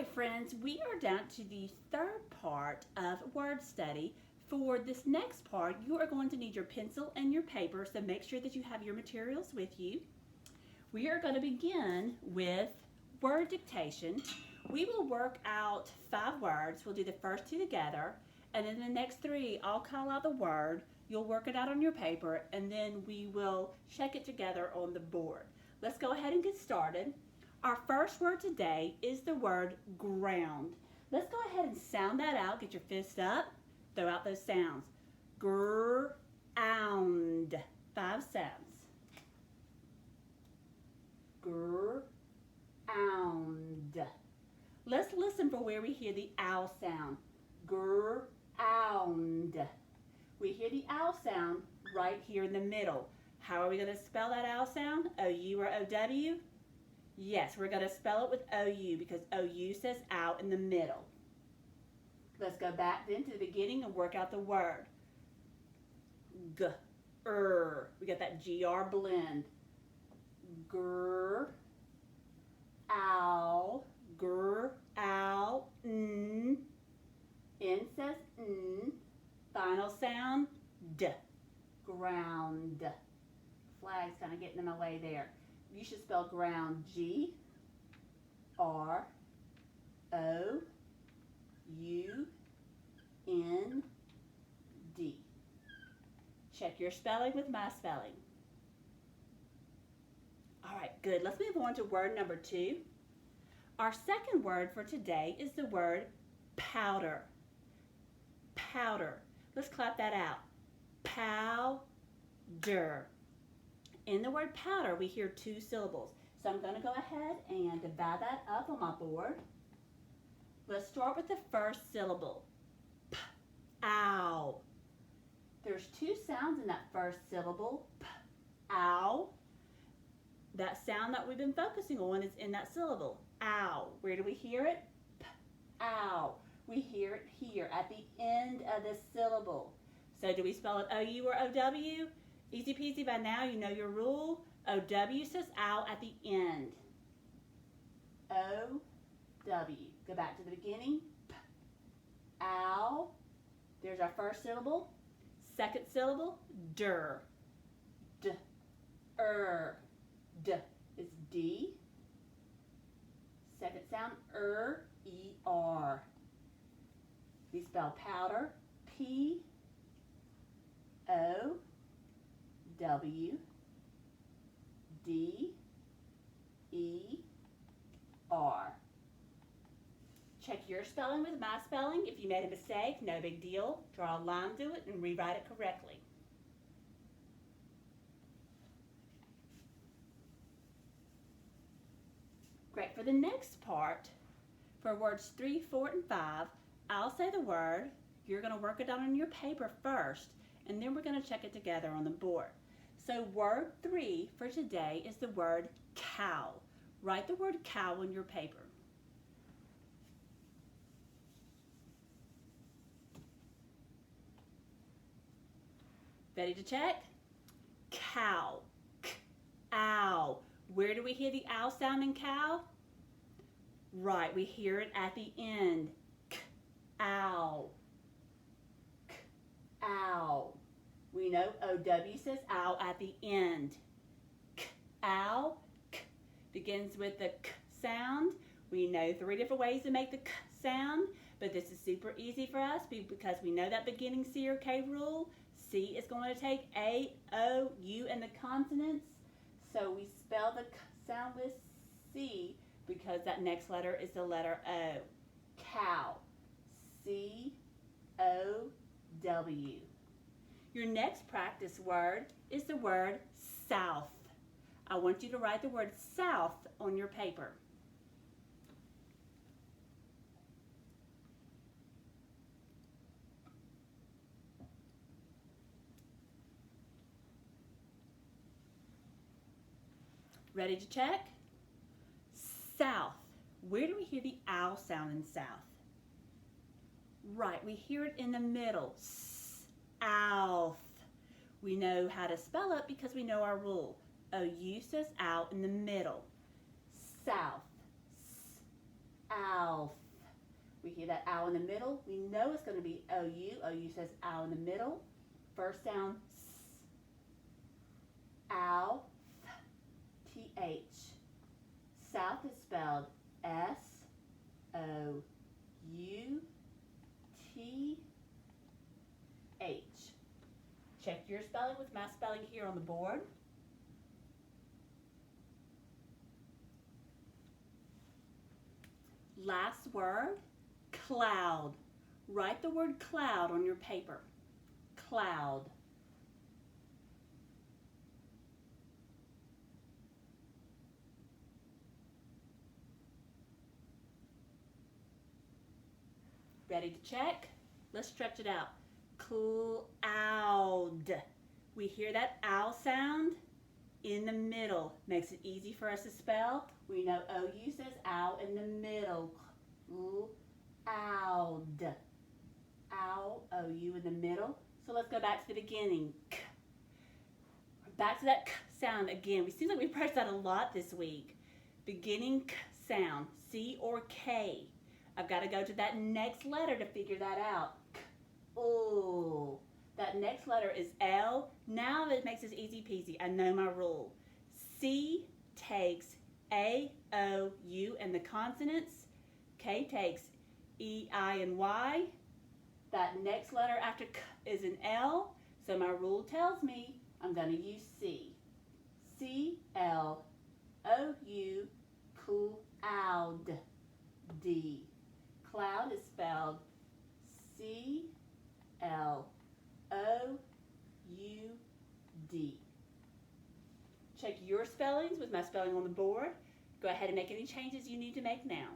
right, friends, we are down to the third part of word study. For this next part, you are going to need your pencil and your paper, so make sure that you have your materials with you. We are going to begin with word dictation. We will work out 5 words. We'll do the first 2 together, and then the next 3, I'll call out the word. You'll work it out on your paper, and then we will check it together on the board. Let's go ahead and get started. Our first word today is the word ground. Let's go ahead and sound that out. Get your fist up. Throw out those sounds. Ground. 5 sounds. Ground. Let's listen for where we hear the ow sound. Ground. We hear the ow sound right here in the middle. How are we going to spell that ow sound? O-U or O-W? Yes, we're going to spell it with O-U because O-U says ow in the middle. Let's go back then to the beginning and work out the word. G-er. We got that G-R blend. Gr, ow, gr, ow, n. N says n. Final sound, d. Ground. Flag's kind of getting in my way there. You should spell ground G-R-O-U-N-D. Check your spelling with my spelling. All right, good. Let's move on to word number 2. Our second word for today is the word powder. Powder. Let's clap that out. Powder. In the word powder, we hear 2 syllables. So I'm going to go ahead and divide that up on my board. Let's start with the first syllable. P, ow. There's 2 sounds in that first syllable. P, ow. That sound that we've been focusing on is in that syllable. Ow. Where do we hear it? P, ow. We hear it here at the end of the syllable. So do we spell it O-U or O-W? Easy peasy by now, you know your rule. O-W says ow at the end. O-W. Go back to the beginning. P, ow. There's our first syllable. Second syllable, der. D-er. D is D. Second sound, E-R. We spell powder, P-O-W-D-E-R. Check your spelling with my spelling. If you made a mistake, no big deal. Draw a line through it and rewrite it correctly. Great. For the next part, for words 3, 4, and 5, I'll say the word. You're going to work it out on your paper first, and then we're going to check it together on the board. So word 3 for today is the word cow. Write the word cow on your paper. Ready to check? Cow. K-ow. Where do we hear the ow sound in cow? Right, we hear it at the end. K-ow. K-ow. We know O-W says ow at the end. K-ow. K begins with the K sound. We know 3 different ways to make the K sound, but this is super easy for us because we know that beginning C or K rule. C is going to take A, O, U, and the consonants. So we spell the K sound with C because that next letter is the letter O. Cow. C-O-W. Your next practice word is the word south. I want you to write the word south on your paper. Ready to check? South. Where do we hear the ow sound in south? Right, we hear it in the middle. South. We know how to spell it because we know our rule. O-U says ow in the middle. South. Alf. We hear that ow in the middle. We know it's going to be OU. OU says ow in the middle. First sound, S. Ow, TH. South is spelled SOUTH. Check your spelling with my spelling here on the board. Last word, cloud. Write the word cloud on your paper. Cloud. Ready to check? Let's stretch it out. Cloud. We hear that ow sound in the middle. Makes it easy for us to spell. We know OU says ow in the middle. Cloud. Ow, OU in the middle. So let's go back to the beginning. K. Back to that K sound again. It seems like we've practiced that a lot this week. Beginning K sound, C or K. I've got to go to that next letter to figure that out. K. Oh, that next letter is L. Now that makes this easy peasy. I know my rule. C takes A, O, U and the consonants. K takes E, I, and Y. That next letter after K is an L. So my rule tells me I'm going to use C. C-L-O-U, cloud. D. Cloud is spelled C-L-O-U-D. Check your spellings with my spelling on the board. Go ahead and make any changes you need to make now.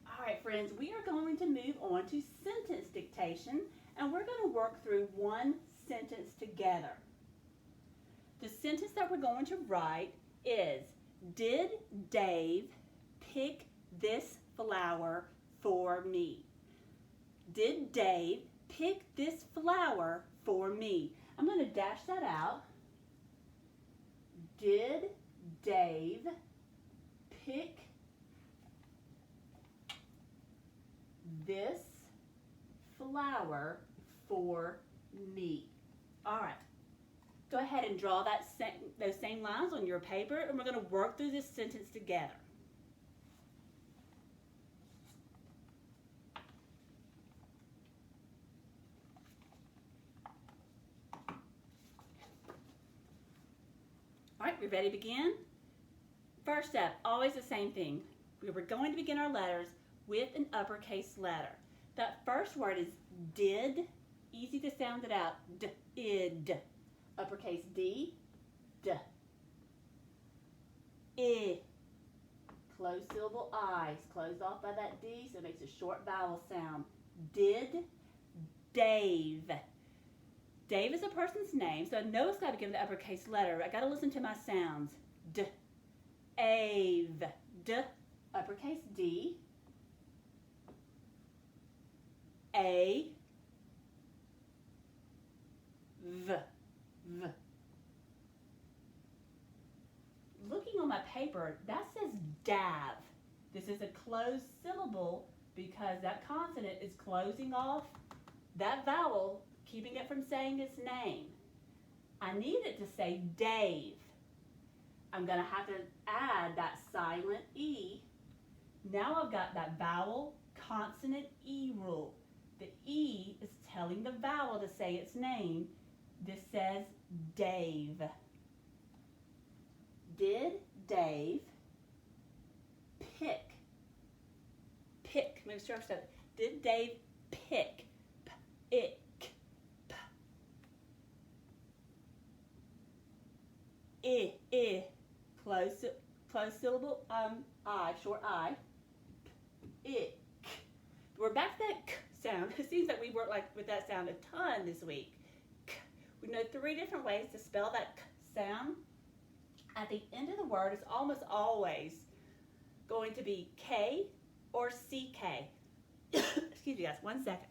All right, friends, we are going to move on to sentence dictation, and we're going to work through one sentence together. The sentence that we're going to write is, did Dave pick this flower for me? Did Dave pick this flower for me? I'm going to dash that out. Did Dave pick this flower for me? All right. Go ahead and draw those same lines on your paper, and we're going to work through this sentence together. All right, we ready to begin? First step, always the same thing. We're going to begin our letters with an uppercase letter. That first word is did. Easy to sound it out. D-id. Uppercase D. D. I. Closed syllable I. It's closed off by that D, so it makes a short vowel sound. Did Dave. Dave is a person's name, so I know it's got to give the uppercase letter. I got to listen to my sounds. D. Ave. D. Uppercase D. A. V. V. Looking on my paper, that says Dav. This is a closed syllable because that consonant is closing off that vowel, keeping it from saying its name. I need it to say Dave. I'm going to have to add that silent E. Now I've got that vowel consonant E rule. The E is telling the vowel to say its name. This says Dave. Did Dave pick? Pick. Make sure I said, did Dave pick? Pick. I. Close syllable, I, short I. Ick. We're back to that K sound. It seems like we worked with that sound a ton this week. K. We know 3 different ways to spell that K sound. At the end of the word, it's almost always going to be K or CK. Excuse me, guys, 1 second.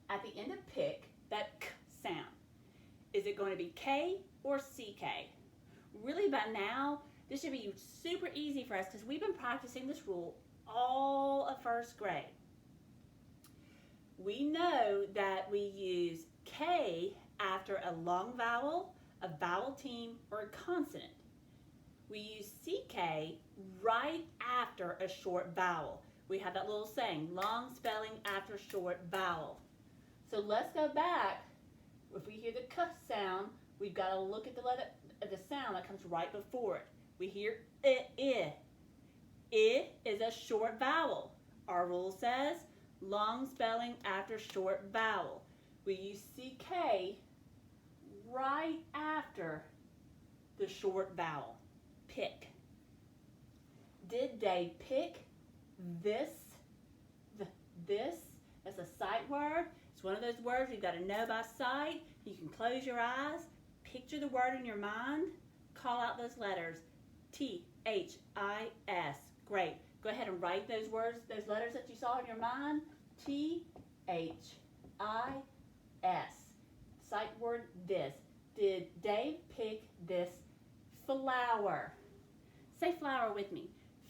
At the end of pick, that K sound Is it going to be K or CK? Really, by now, this should be super easy for us because we've been practicing this rule all of first grade. We know that we use K after a long vowel, a vowel team, or a consonant. We use CK right after a short vowel. We have that little saying, long spelling after short vowel. So let's go back. If we hear the K sound, we've got to look at the sound that comes right before it. We hear I. I is a short vowel. Our rule says long spelling after short vowel. We use CK right after the short vowel. Pick. Did they pick this? This? That's a sight word. It's one of those words you've got to know by sight. You can close your eyes, picture the word in your mind, call out those letters. T-H-I-S. Great. Go ahead and write those words, those letters that you saw in your mind. T-H-I-S. Sight word this. Did Dave pick this flower? Say flower with me.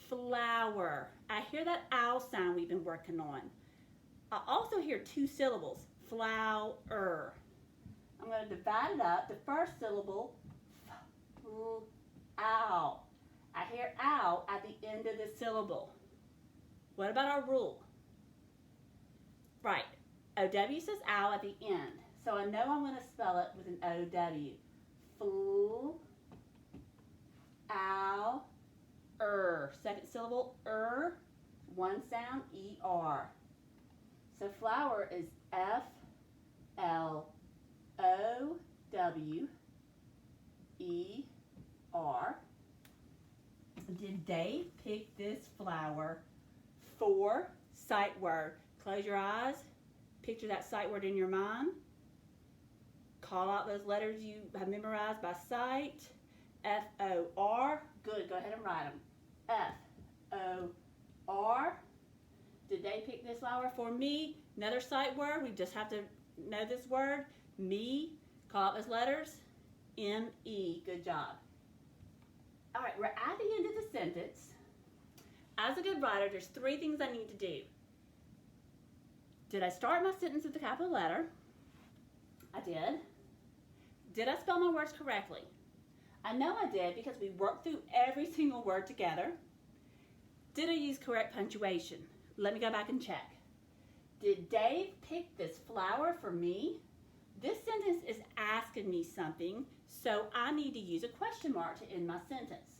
Flower. I hear that owl sound we've been working on. I also hear two syllables. Flower. I'm going to divide it up. The first syllable, ow. I hear ow at the end of the syllable. What about our rule? Right. O-W says ow at the end. So I know I'm going to spell it with an O-W. Ow, second syllable, one sound, E-R. So flower is F-L-O-W-E-R. Did Dave pick this flower for sight word? Close your eyes, picture that sight word in your mind. Call out those letters you have memorized by sight. F-O-R. Good, go ahead and write them. F-O-R. Did they pick this flower for me? Another sight word. We just have to know this word. Me. Call out those letters. M-E. Good job. All right, we're at the end of the sentence. As a good writer, there's three things I need to do. Did I start my sentence with a capital letter? I did. Did I spell my words correctly? I know I did because we worked through every single word together. Did I use correct punctuation? Let me go back and check. Did Dave pick this flower for me? This sentence is asking me something, so I need to use a question mark to end my sentence.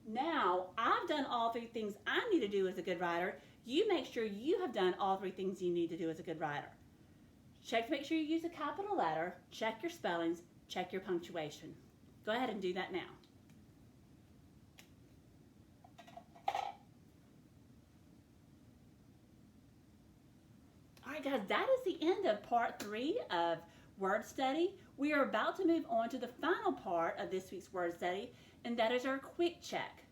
Now, I've done all three things I need to do as a good writer. You make sure you have done all three things you need to do as a good writer. Check to make sure you use a capital letter, check your spellings, check your punctuation. Go ahead and do that now. All right, guys, that is the end of part 3 of word study. We are about to move on to the final part of this week's word study, and that is our quick check.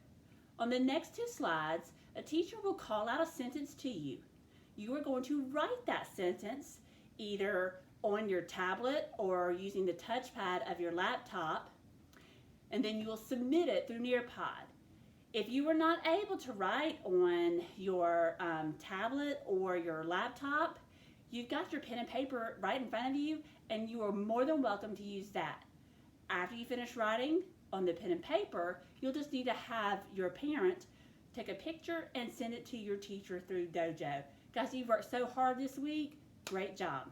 On the next 2 slides, a teacher will call out a sentence to you. You are going to write that sentence either on your tablet or using the touchpad of your laptop, and then you will submit it through Nearpod. If you are not able to write on your tablet or your laptop, you've got your pen and paper right in front of you, and you are more than welcome to use that. After you finish writing on the pen and paper, you'll just need to have your parent take a picture and send it to your teacher through Dojo. Guys, you've worked so hard this week. Great job.